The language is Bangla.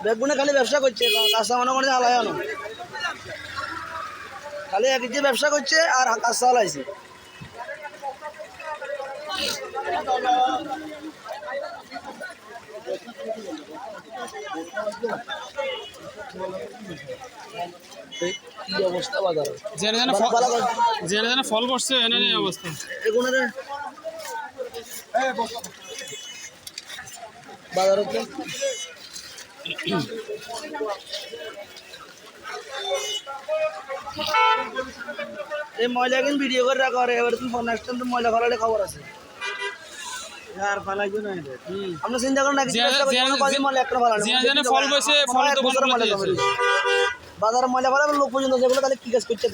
বেগুনে খালি ব্যবসা করছে, কাঁচা মনে করে হালাই আনো, খালি এক যে ব্যবসা করছে আর কাঁচা হালাইছে। কি অবস্থা বাজার, যেন ফল করছে এনে এই অবস্থা। এগুলো বাজার এই ময়লা কিন্তু ভিডিও করে রাখা, এবার তুমি নেক্সট টাইম ময়লা ফেলালে খবর আছে। আর ফালাইছো না এটা, আমরা চিন্তা করেন না কিছু চেষ্টা করছি, কোনো কদিন ময়লা একটা ফালানো ফল বসে ফল তো বাজারে ময়লা ফেলাবে লোক পর্যন্ত, যেগুলো তাহলে কি কাজ করতে